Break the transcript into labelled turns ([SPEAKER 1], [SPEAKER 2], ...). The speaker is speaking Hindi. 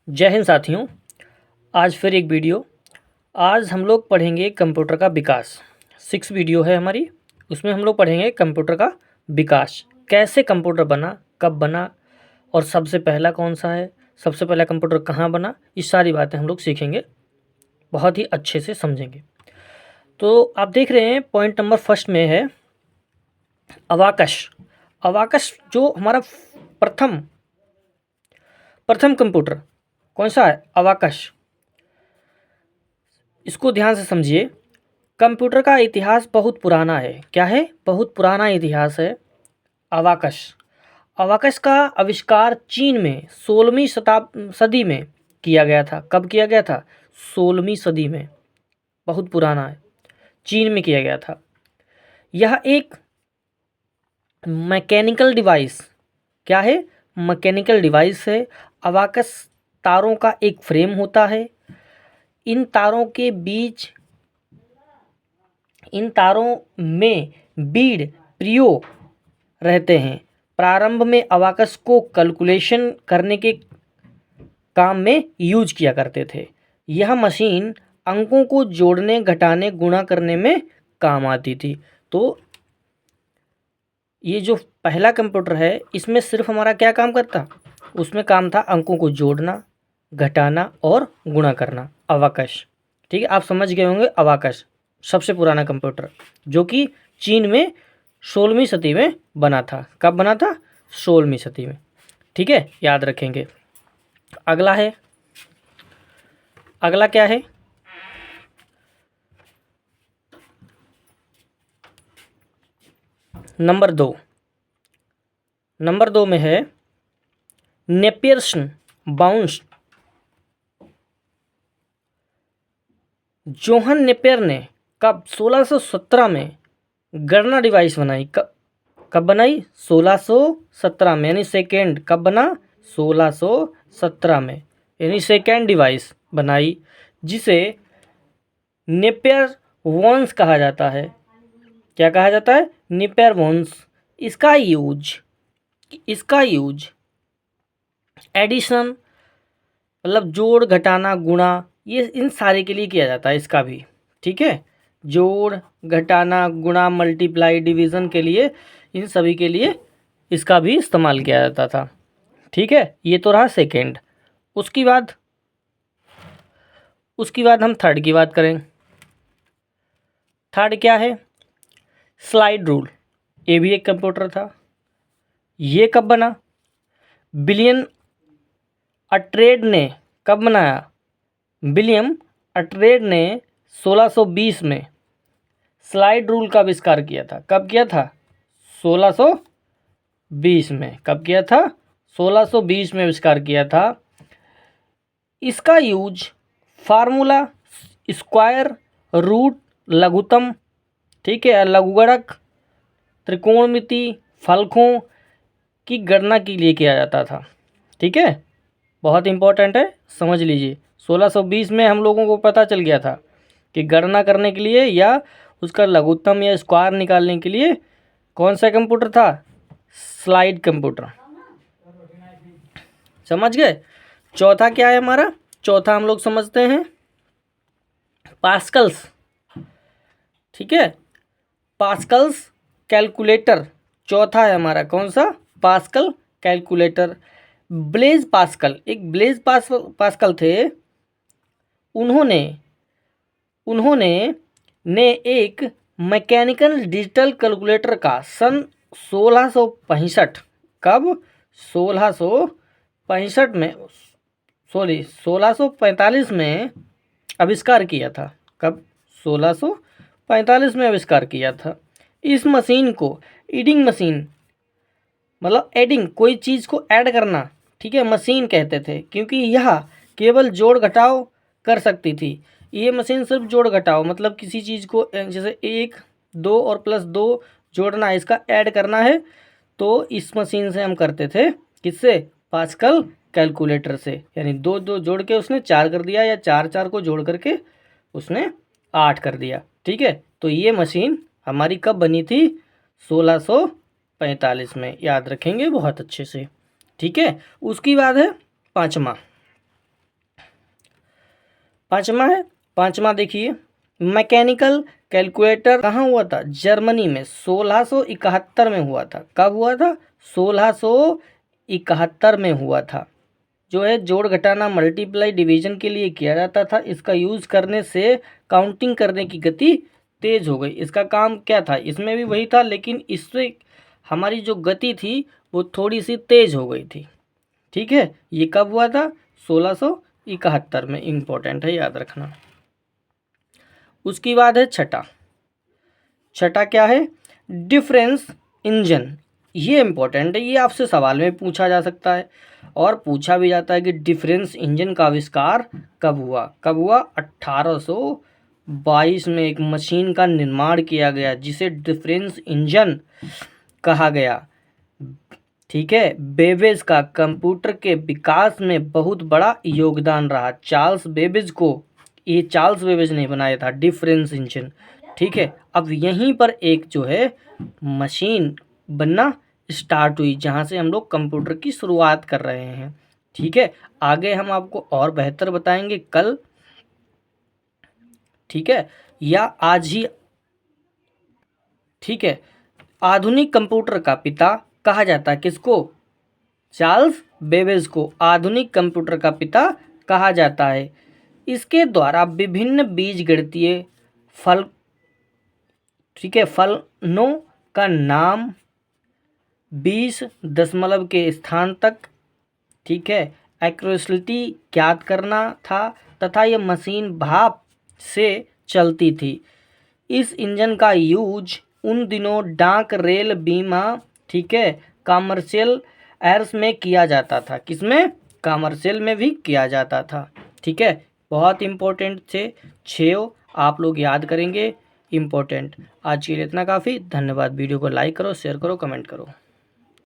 [SPEAKER 1] जय हिंद साथियों। आज फिर एक वीडियो। आज हम लोग पढ़ेंगे कंप्यूटर का विकास। 6 वीडियो है हमारी, उसमें हम लोग पढ़ेंगे कंप्यूटर का विकास, कैसे कंप्यूटर बना, कब बना और सबसे पहला कौन सा है, सबसे पहला कंप्यूटर कहाँ बना। ये सारी बातें हम लोग सीखेंगे, बहुत ही अच्छे से समझेंगे। तो आप देख रहे हैं पॉइंट नंबर फर्स्ट में है अबाकस। अबाकस जो हमारा प्रथम कंप्यूटर कौन सा है, अबाकस। इसको ध्यान से समझिए। कंप्यूटर का इतिहास बहुत पुराना है। क्या है? बहुत पुराना इतिहास है। अबाकस अबाकस का आविष्कार चीन में 16वीं सदी में किया गया था। कब किया गया था? 16वीं सदी में। बहुत पुराना है, चीन में किया गया था। यह एक मैकेनिकल डिवाइस, क्या है? मैकेनिकल डिवाइस है। अबाकस तारों का एक फ्रेम होता है। इन तारों में बीड प्रियो रहते हैं। प्रारंभ में अबाकस को कैलकुलेशन करने के काम में यूज किया करते थे। यह मशीन अंकों को जोड़ने, घटाने, गुणा करने में काम आती थी। तो ये जो पहला कंप्यूटर है, इसमें सिर्फ हमारा क्या काम करता? उसमें काम था अंकों को जोड़ना, घटाना और गुणा करना। अबाकस, ठीक है, आप समझ गए होंगे। अबाकस सबसे पुराना कंप्यूटर जो कि चीन में 16वीं सदी में बना था। कब बना था? 16वीं सदी में। ठीक है, याद रखेंगे। अगला क्या है? नंबर दो में है नेपियर्सन बाउंस। जोहन नेपियर ने कब? 1617 में गणना डिवाइस बनाई। कब बनाई? 1617 में, यानी सेकेंड। कब बना? 1617 में, यानी सेकेंड डिवाइस बनाई, जिसे नेपियर वॉन्स कहा जाता है। क्या कहा जाता है? Napier bones. इसका यूज एडिशन, मतलब जोड़, घटाना, गुणा, ये इन सारे के लिए किया जाता है। इसका भी, ठीक है, जोड़, घटाना, गुणा, मल्टीप्लाई, डिवीज़न के लिए, इन सभी के लिए इसका भी इस्तेमाल किया जाता था। ठीक है, ये तो रहा सेकेंड। उसकी बाद हम थर्ड की बात करें। थर्ड क्या है? Slide rule. ये भी एक कंप्यूटर था। ये कब बना? विलियम अट्रेड ने कब बनाया? विलियम अट्रेड ने 1620 में स्लाइड रूल का आविष्कार किया था। कब किया था? 1620 में। कब किया था? 1620 में आविष्कार किया था। इसका यूज फार्मूला, स्क्वायर, रूट, लघुत्तम, ठीक है, लघुगणक, त्रिकोणमिति, फलकों की गणना के लिए किया जाता था। ठीक है, बहुत इंपॉर्टेंट है, समझ लीजिए। 1620 में हम लोगों को पता चल गया था कि गणना करने के लिए या उसका लघुत्तम या स्क्वायर निकालने के लिए कौन सा कंप्यूटर था? Slide computer. समझ गए? चौथा क्या है हमारा? चौथा हम लोग समझते हैं पास्कल्स। ठीक है, पास्कल्स कैलकुलेटर चौथा है हमारा। कौन सा? Pascal calculator. ब्लेज पास्कल थे। उन्होंने एक मैकेनिकल डिजिटल कैलकुलेटर का सन 1665, कब? 1665 में, 1645 में आविष्कार किया था। कब? 1645 में आविष्कार किया था। इस मशीन को एडिंग मशीन, मतलब एडिंग, कोई चीज़ को ऐड करना, ठीक है, मशीन कहते थे, क्योंकि यह केवल जोड़ घटाव कर सकती थी। ये मशीन सिर्फ जोड़ घटाव, मतलब किसी चीज़ को जैसे 1, 2 और +2 जोड़ना है, इसका ऐड करना है, तो इस मशीन से हम करते थे। किससे? पास्कल कैलकुलेटर से। यानी 2 2 जोड़ के उसने 4 कर दिया, या 4 4 को जोड़ करके उसने 8 कर दिया। ठीक है, तो ये मशीन हमारी कब बनी थी? 1645 में। याद रखेंगे बहुत अच्छे से। ठीक है, उसकी बाद है पाँचवा। पाँचवा है, पाँचवा देखिए, मैकेनिकल कैलकुलेटर कहाँ हुआ था? जर्मनी में 1671 में हुआ था। कब हुआ था? 1671 में हुआ था। जो है जोड़ घटाना मल्टीप्लाई डिवीजन के लिए किया जाता था। इसका यूज़ करने से काउंटिंग करने की गति तेज हो गई। इसका काम क्या था? इसमें भी वही था, लेकिन इससे हमारी जो गति थी वो थोड़ी सी तेज हो गई थी। ठीक है, ये कब हुआ था? 1671 में। इम्पोर्टेंट है, याद रखना। उसकी बाद है छठा। छठा क्या है? Difference engine. ये इम्पोर्टेंट है, ये आपसे सवाल में पूछा जा सकता है और पूछा भी जाता है कि डिफरेंस इंजन का आविष्कार कब हुआ? कब हुआ? 1822 में एक मशीन का निर्माण किया गया जिसे डिफरेंस इंजन कहा गया। ठीक है, बेबेज का कंप्यूटर के विकास में बहुत बड़ा योगदान रहा। चार्ल्स बेबेज को, ये चार्ल्स बेबेज ने बनाया था डिफरेंस इंजन। ठीक है, अब यहीं पर एक जो है मशीन बनना स्टार्ट हुई जहाँ से हम लोग कंप्यूटर की शुरुआत कर रहे हैं। ठीक है, आगे हम आपको और बेहतर बताएंगे कल। ठीक है, या आज ही। ठीक है, आधुनिक कंप्यूटर का पिता कहा जाता है किसको? चार्ल्स बेबेज को आधुनिक कंप्यूटर का पिता कहा जाता है। इसके द्वारा विभिन्न बीजगणितीय फल, ठीक है, फलनों का नाम 20 दशमलव के स्थान तक, ठीक है, एक्यूरेसिटी ज्ञात करना था तथा यह मशीन भाप से चलती थी। इस इंजन का यूज उन दिनों डाक, रेल, बीमा, ठीक है, कमर्शियल एयर्स में किया जाता था। किसमें? कमर्शियल में भी किया जाता था। ठीक है, बहुत इंपॉर्टेंट थे 6, आप लोग याद करेंगे। इम्पोर्टेंट। आज के लिए इतना काफ़ी। धन्यवाद। वीडियो को लाइक करो, शेयर करो, कमेंट करो।